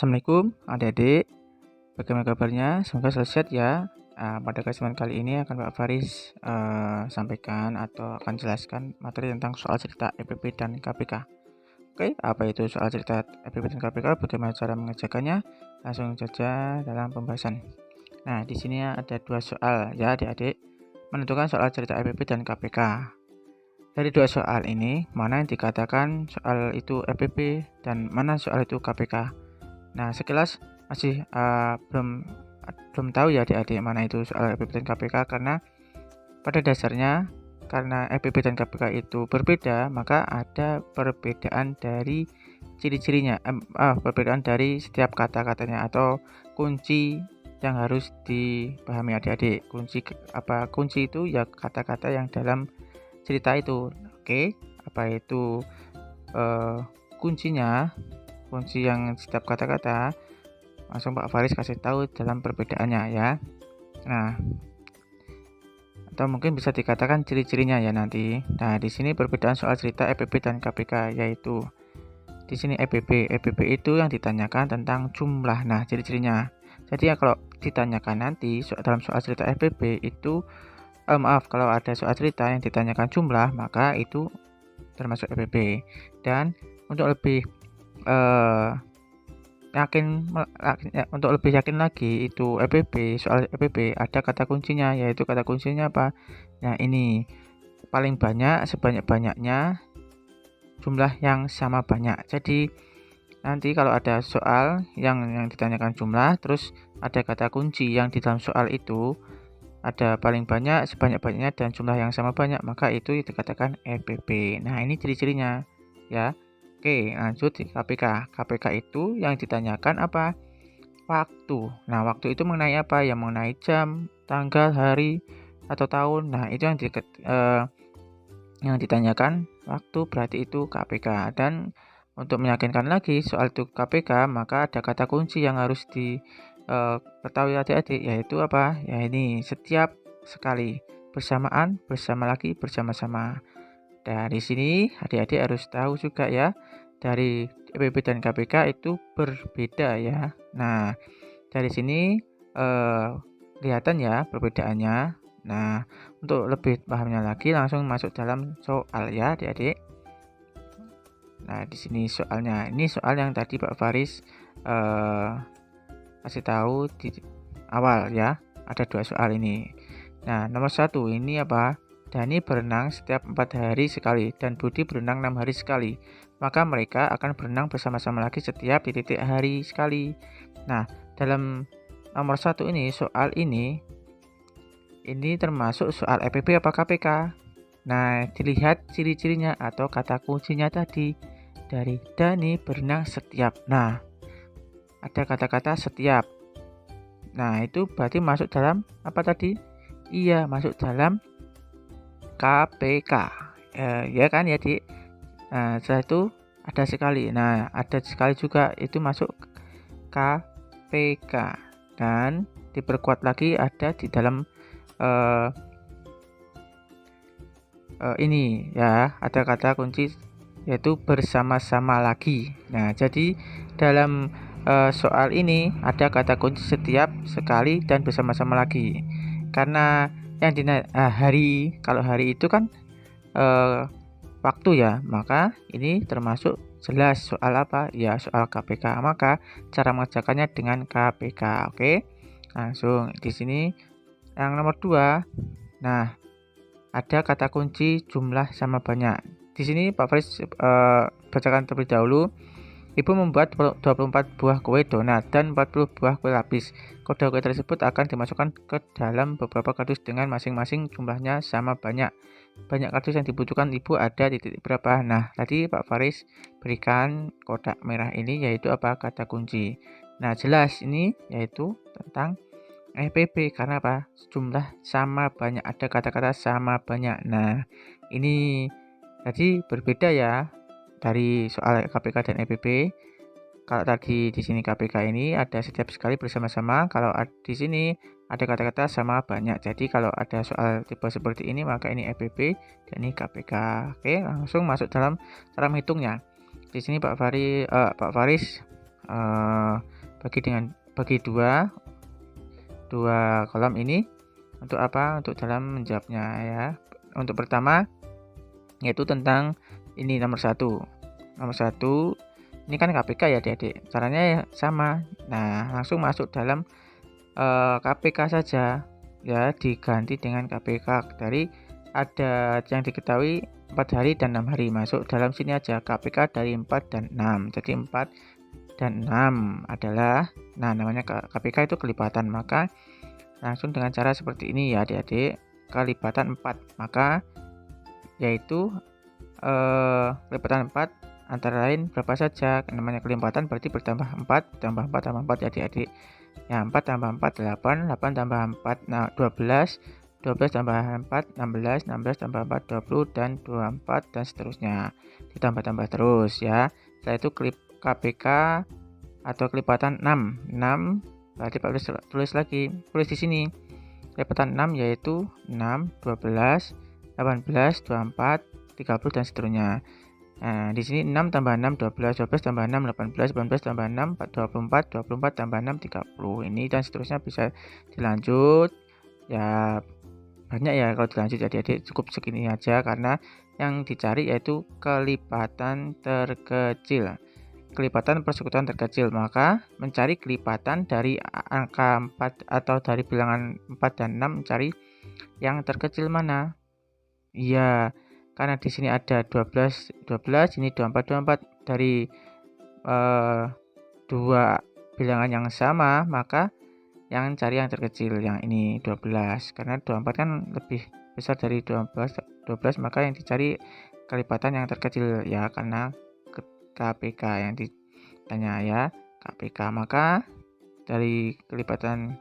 Assalamualaikum adik-adik, bagaimana kabarnya? Semoga selalu sehat ya. Pada kesempatan kali ini akan Pak Faris sampaikan atau akan jelaskan materi tentang soal cerita EPP dan KPK. Oke, apa itu soal cerita EPP dan KPK? Bagaimana cara mengerjakannya? Langsung saja dalam pembahasan. Nah, di sini ada dua soal ya adik-adik, menentukan soal cerita EPP dan KPK. Dari dua soal ini, mana yang dikatakan soal itu EPP dan mana soal itu KPK? Nah, sekilas masih belum tahu ya adik-adik mana itu soal EPP dan KPK, karena pada dasarnya karena EPP dan KPK itu berbeda, maka ada perbedaan dari ciri-cirinya, perbedaan dari setiap kata-katanya atau kunci yang harus dipahami adik-adik. Kunci itu ya kata-kata yang dalam cerita itu. Oke, apa itu kuncinya? Kunci yang setiap kata-kata, langsung Pak Faris kasih tahu dalam perbedaannya ya. Nah, atau mungkin bisa dikatakan ciri-cirinya ya nanti. Nah, di sini perbedaan soal cerita EPP dan KPK, yaitu di sini EPP itu yang ditanyakan tentang jumlah. Nah, ciri-cirinya. Jadi ya kalau ditanyakan nanti dalam soal cerita EPP itu kalau ada soal cerita yang ditanyakan jumlah, maka itu termasuk EPP. Dan untuk lebih untuk lebih yakin lagi itu soal EPP ada kata kuncinya, yaitu kata kuncinya apa? Nah, ini paling banyak, sebanyak-banyaknya, jumlah yang sama banyak. Jadi nanti kalau ada soal yang ditanyakan jumlah, terus ada kata kunci yang di dalam soal itu ada paling banyak, sebanyak-banyaknya, dan jumlah yang sama banyak, maka itu dikatakan EPP. Nah, ini ciri-cirinya ya. Oke, lanjut di KPK. KPK itu yang ditanyakan apa? Waktu. Nah, waktu itu mengenai apa? Yang mengenai jam, tanggal, hari, atau tahun. Nah, itu yang ditanyakan waktu, berarti itu KPK. Dan untuk meyakinkan lagi soal itu KPK, maka ada kata kunci yang harus ketahui adik-adik, yaitu apa? Ya, ini setiap sekali, bersamaan, bersama lagi, bersama-sama. Dari sini adik-adik harus tahu juga ya, dari EPP dan KPK itu berbeda ya. Nah, dari sini kelihatan ya perbedaannya. Nah, untuk lebih pahamnya lagi langsung masuk dalam soal ya adik-adik. Nah, di sini soalnya. Ini soal yang tadi Pak Faris kasih tahu di awal ya. Ada dua soal ini. Nah, nomor 1 ini apa? Dani berenang setiap 4 hari sekali dan Budi berenang 6 hari sekali. Maka mereka akan berenang bersama-sama lagi setiap di titik hari sekali. Nah, dalam nomor 1 ini, soal ini termasuk soal EPP apa KPK? Nah, dilihat ciri-cirinya atau kata kuncinya tadi. Dari Dani berenang setiap. Nah, ada kata-kata setiap. Nah, itu berarti masuk dalam apa tadi? Iya, masuk dalam KPK. Ya kan ya, Dik? Nah, setelah itu ada sekali. Nah, ada sekali juga itu masuk KPK. Dan diperkuat lagi ada di dalam ini ya, ada kata kunci yaitu bersama-sama lagi. Nah, jadi dalam soal ini ada kata kunci setiap, sekali, dan bersama-sama lagi. Karena yang hari, kalau hari itu kan waktu ya, maka ini termasuk jelas soal apa? Ya, soal KPK. Maka cara mengerjakannya dengan KPK. Oke. Langsung di sini yang nomor 2. Nah, ada kata kunci jumlah sama banyak. Di sini Pak Faris bacakan terlebih dahulu. Ibu membuat 24 buah kue donat dan 40 buah kue lapis. Kode kue tersebut akan dimasukkan ke dalam beberapa kardus dengan masing-masing jumlahnya sama banyak. Banyak kardus yang dibutuhkan ibu ada di titik berapa? Nah, tadi Pak Faris berikan kotak merah ini yaitu apa? Kata kunci. Nah, jelas ini yaitu tentang EPP karena apa? Jumlah sama banyak, ada kata-kata sama banyak. Nah, ini tadi berbeda ya dari soal KPK dan EPP. Kalau tadi di sini KPK ini ada setiap sekali bersama-sama, kalau di sini ada kata-kata sama banyak. Jadi kalau ada soal tipe seperti ini maka ini EPP dan ini KPK. Oke, langsung masuk dalam cara menghitungnya. Di sini Pak Faris bagi dua kolom ini. Untuk apa? Untuk dalam menjawabnya ya. Untuk pertama yaitu tentang ini nomor 1. Nomor 1 ini kan KPK ya adik-adik. Caranya ya sama. Nah, langsung masuk dalam KPK saja ya, diganti dengan KPK. Dari ada yang diketahui 4 hari dan 6 hari, masuk dalam sini aja KPK dari 4 dan 6. Jadi 4 dan 6 adalah, nah namanya KPK itu kelipatan, maka langsung dengan cara seperti ini ya adik-adik, kelipatan 4, maka yaitu kelipatan 4 antara lain berapa saja. Namanya kelipatan berarti bertambah 4, tambah 4, tambah 4 ya adik-adik ya. 4 tambah 4 8, 8 tambah 4 12, 12 tambah 4 16, 16 tambah 4 20, dan 24 dan seterusnya, ditambah-tambah terus ya. Setelah itu KPK atau kelipatan 6 berarti tulis di sini kelipatan 6 yaitu 6 12 18 24 30 dan seterusnya. Nah, di sini 6 tambah 6 12, 12 tambah 6 18, 18 tambah 6 24, 24 tambah 6 30. Ini dan seterusnya bisa dilanjut. Ya banyak ya kalau dilanjut, jadi cukup segini aja karena yang dicari yaitu kelipatan terkecil. Kelipatan persekutuan terkecil, maka mencari kelipatan dari angka 4 atau dari bilangan 4 dan 6, mencari yang terkecil mana? Iya, karena di sini ada 12, ini 24 dari dua bilangan yang sama, maka yang cari yang terkecil yang ini 12, karena 24 kan lebih besar dari 12, maka yang dicari kelipatan yang terkecil ya, karena KPK yang ditanya ya, KPK, maka dari kelipatan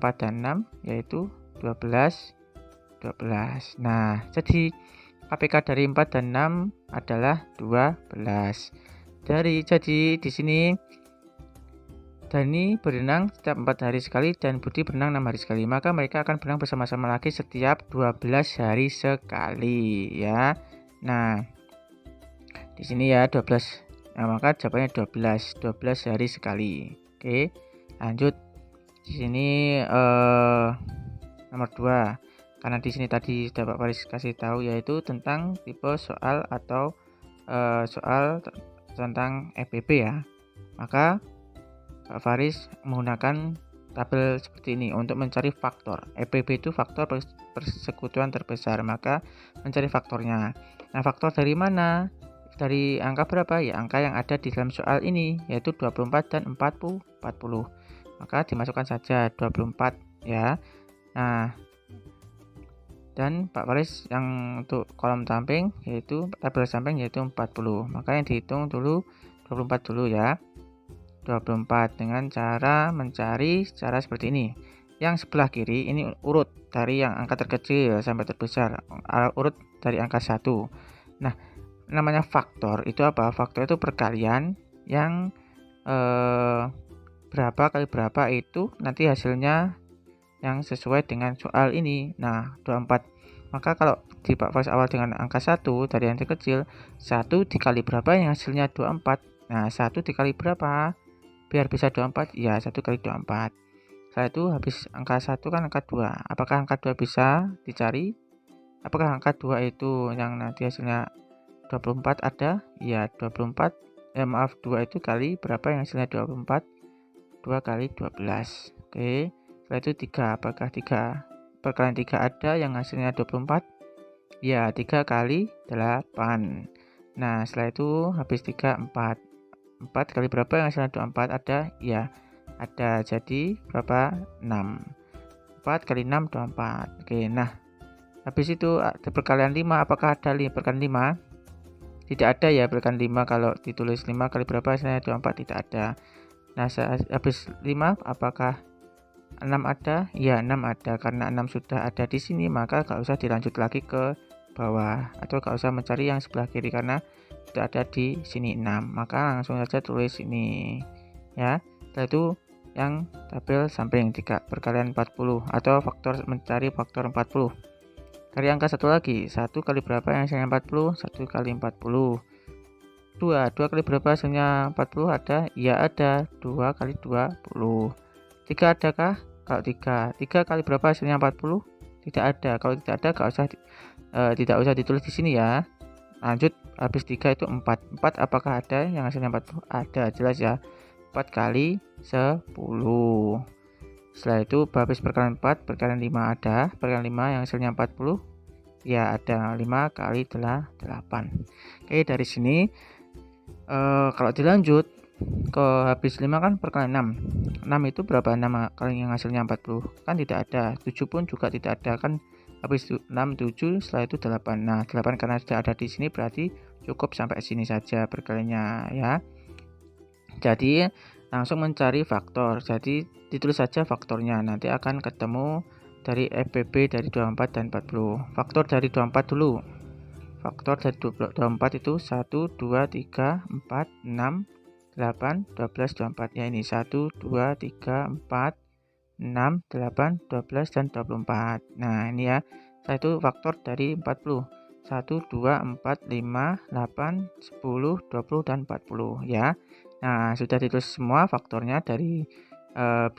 4 dan 6 yaitu 12. Nah, jadi KPK dari 4 dan 6 adalah 12. Jadi di sini Dani berenang setiap 4 hari sekali dan Budi berenang 6 hari sekali. Maka mereka akan berenang bersama-sama lagi setiap 12 hari sekali ya. Nah, di sini ya 12. Nah, maka jawabannya 12 hari sekali. Oke, lanjut. Di sini nomor 2. Karena di sini tadi sudah Pak Faris kasih tahu yaitu tentang tipe soal atau soal tentang FPP ya. Maka Pak Faris menggunakan tabel seperti ini untuk mencari faktor. FPP itu faktor persekutuan terbesar, maka mencari faktornya. Nah, faktor dari mana? Dari angka berapa? Ya, angka yang ada di dalam soal ini yaitu 24 dan 40. Maka dimasukkan saja 24 ya. Nah, dan Pak Faris yang untuk kolom samping yaitu tabel samping yaitu 40, maka yang dihitung dulu 24 dulu ya. 24 dengan cara mencari secara seperti ini. Yang sebelah kiri ini urut dari yang angka terkecil sampai terbesar, urut dari angka 1. Nah, namanya faktor itu apa? Faktor itu perkalian yang berapa kali berapa itu nanti hasilnya yang sesuai dengan soal ini. Nah, 24. Maka kalau di Pak Faris awal dengan angka 1 dari yang terkecil, 1 dikali berapa yang hasilnya 24. Nah, 1 dikali berapa? Biar bisa 24, ya 1 kali 24. Setelah itu habis angka 1 kan angka 2. Apakah angka 2 bisa dicari? Apakah angka 2 itu yang nanti hasilnya 24 ada? Ya, 24. 2 itu kali berapa yang hasilnya 24? 2 kali 12. Oke. Setelah itu 3, apakah 3 perkalian 3 ada yang hasilnya 24? Ya, 3 kali 8. Nah, setelah itu habis 3, 4 kali berapa yang hasilnya 24 ada? Ya, ada, jadi berapa? 6. 4 kali 6 24. Oke, nah habis itu ada perkalian 5, apakah ada perkalian 5? Tidak ada ya perkalian 5, kalau ditulis 5 kali berapa hasilnya 24, tidak ada. Nah, habis 5 apakah 6 ada? Ya, 6 ada. Karena 6 sudah ada di sini, maka gak usah dilanjut lagi ke bawah atau gak usah mencari yang sebelah kiri karena sudah ada di sini 6. Maka langsung saja tulis ini ya. Setelah itu yang tabel samping 3 perkalian 40 atau faktor, mencari faktor 40. Cari angka 1 lagi. 1 kali berapa yang hasilnya 40? 1 kali 40. 2 kali berapa hasilnya 40 ada? Ya ada, 2 kali 20. 3 adakah? Kalau 3 kali berapa hasilnya 40? Tidak ada. Kalau tidak ada tidak usah ditulis di sini ya. Lanjut, habis 3 itu 4. 4 apakah ada yang hasilnya 40? Ada, jelas ya. 4 kali 10. Setelah itu habis perkalian 4, perkalian 5 ada. Perkalian 5 yang hasilnya 40. Ya ada, 5 kali 8. Oke, dari sini kalau dilanjut ke habis 5 kan perkalian 6. 6 itu berapa? 6 kali yang hasilnya 40. Kan tidak ada. 7 pun juga tidak ada, kan habis 6 7, setelah itu 8. Nah, 8 karena sudah ada di sini berarti cukup sampai sini saja perkaliannya ya. Jadi langsung mencari faktor. Jadi ditulis saja faktornya. Nanti akan ketemu dari FBB dari 24 dan 40. Faktor dari 24 dulu. Faktor dari 24 itu 1 2 3 4 6 8 12 24. Ya ini 1 2 3 4 6 8 12 dan 24. Nah, ini ya. Saya itu faktor dari 40. 1 2 4 5 8 10 20 dan 40 ya. Nah, sudah ditulis semua faktornya dari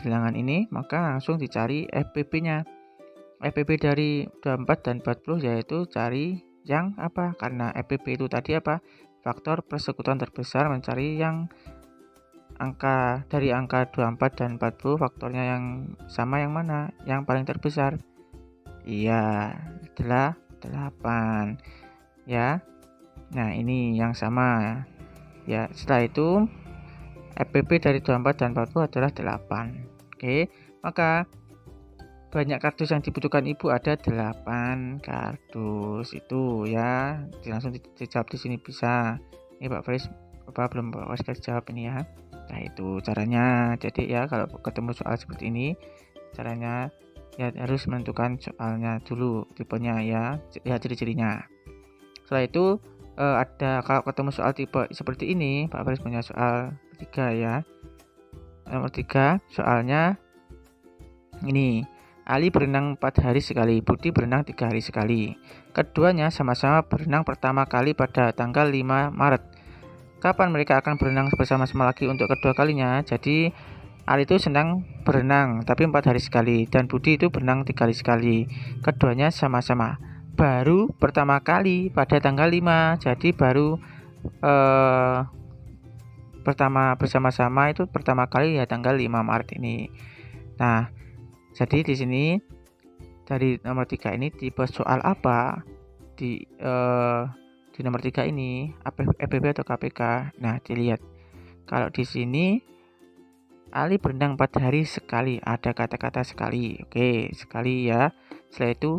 bilangan ini, maka langsung dicari FBB-nya. FBB dari 24 dan 40 yaitu cari yang apa? Karena FBB itu tadi apa? Faktor persekutuan terbesar, mencari yang angka dari angka 24 dan 40 faktornya yang sama yang mana? Yang paling terbesar. Iya, adalah 8. Ya. Nah, ini yang sama. Ya, setelah itu FBB dari 24 dan 40 adalah 8. Oke, maka banyak kardus yang dibutuhkan ibu ada 8 kardus itu ya. Langsung dijawab di sini bisa. Ini Pak Faris, Bapak belum jawab ini ya. Nah, itu caranya. Jadi ya kalau ketemu soal seperti ini, caranya ya harus menentukan soalnya dulu, tipenya ya ciri-cirinya. Setelah itu ada kalau ketemu soal tipe seperti ini, Pak Faris punya soal ketiga ya. Nomor 3 soalnya ini. Ali berenang 4 hari sekali, Budi berenang 3 hari sekali. Keduanya sama-sama berenang pertama kali pada tanggal 5 Maret. Kapan mereka akan berenang bersama-sama lagi untuk kedua kalinya? Jadi Ali itu senang berenang tapi 4 hari sekali, dan Budi itu berenang 3 hari sekali. Keduanya sama-sama baru pertama kali pada tanggal 5. Jadi baru pertama bersama-sama itu pertama kali ya tanggal 5 Maret ini. Nah, jadi di sini dari nomor 3 ini tipe soal apa di nomor 3 ini, FBB atau KPK. Nah, dilihat. Kalau di sini Ali berenang 4 hari sekali, ada kata-kata sekali. Oke, sekali ya. Setelah itu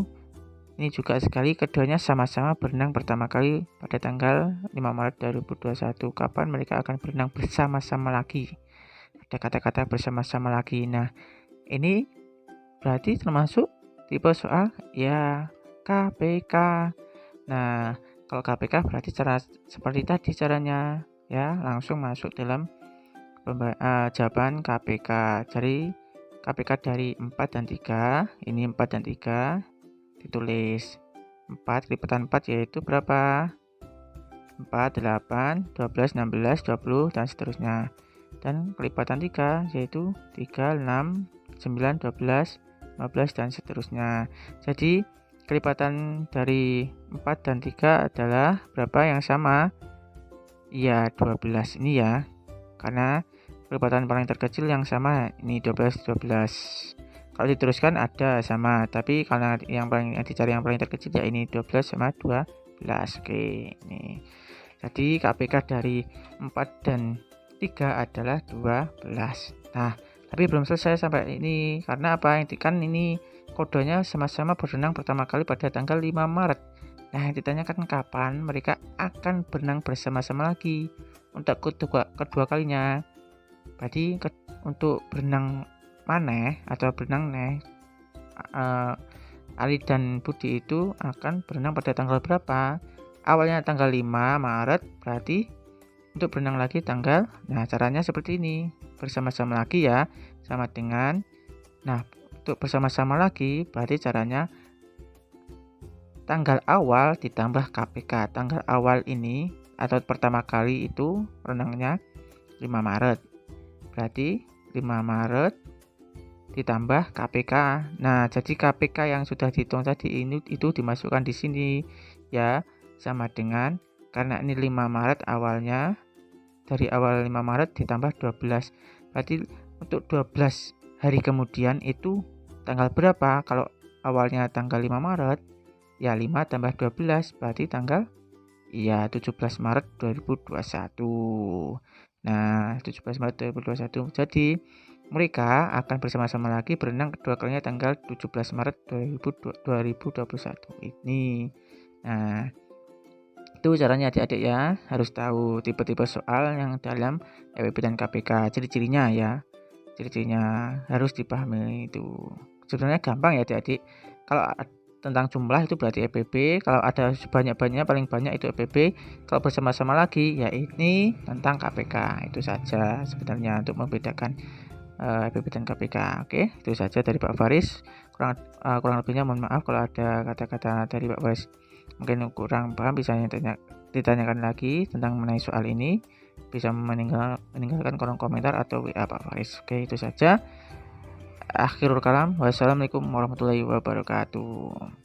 ini juga sekali, keduanya sama-sama berenang pertama kali pada tanggal 5 Maret 2021. Kapan mereka akan berenang bersama-sama lagi? Ada kata-kata bersama-sama lagi. Nah, ini berarti termasuk tipe soal ya KPK. Nah, kalau KPK berarti cara seperti tadi caranya ya, langsung masuk dalam jawaban KPK. Jadi KPK dari 4 dan 3, ini 4 dan 3 ditulis 4 lipatan 4 yaitu berapa? 4, 8, 12, 16, 20 dan seterusnya. Dan kelipatan 3 yaitu 3, 6, 9, 12, 15 dan seterusnya. Jadi kelipatan dari 4 dan 3 adalah berapa yang sama? Iya, 12 ini ya. Karena kelipatan paling terkecil yang sama ini 12 12. Kalau diteruskan ada sama, tapi karena yang dicari yang paling terkecil ya ini 12 sama 12. Oke, ini. Jadi KPK dari 4 dan 3 adalah 12. Nah, tapi belum selesai sampai ini, karena apa? Kan ini kodenya sama-sama berenang pertama kali pada tanggal 5 Maret. Nah, yang ditanyakan kapan mereka akan berenang bersama-sama lagi untuk kedua kalinya. Berarti untuk berenang maneh atau berenang Ali dan Budi itu akan berenang pada tanggal berapa? Awalnya tanggal 5 Maret, berarti untuk berenang lagi tanggal. Nah, caranya seperti ini. Bersama-sama lagi ya, sama dengan untuk bersama-sama lagi berarti caranya tanggal awal ditambah KPK. Tanggal awal ini atau pertama kali itu renangnya 5 Maret. Berarti 5 Maret ditambah KPK. Nah, jadi KPK yang sudah dihitung tadi ini itu dimasukkan di sini ya, sama dengan karena ini 5 Maret awalnya, dari awal 5 Maret ditambah 12. Berarti untuk 12 hari kemudian itu tanggal berapa? Kalau awalnya tanggal 5 Maret, ya 5 tambah 12 berarti tanggal 17 Maret 2021. Nah, 17 Maret 2021. Jadi, mereka akan bersama-sama lagi berenang kedua kalinya tanggal 17 Maret 2021 ini. Nah, itu caranya adik-adik ya. Harus tahu tipe-tipe soal yang dalam EWP dan KPK. Ciri-cirinya ya. Ciri-cirinya harus dipahami itu. Sebenarnya gampang ya adik-adik. Kalau tentang jumlah itu berarti EPB, kalau ada sebanyak-banyaknya paling banyak itu EPB, kalau bersama-sama lagi ya ini tentang KPK. Itu saja sebenarnya untuk membedakan EPB dan KPK. Oke, itu saja dari Pak Faris. Kurang lebihnya mohon maaf kalau ada kata-kata dari Pak Faris mungkin kurang paham, bisa ditanyakan lagi tentang mengenai soal ini, bisa meninggalkan kolom komentar atau WA Pak Faris. Oke, itu saja. Akhirul kalam. Wassalamualaikum warahmatullahi wabarakatuh.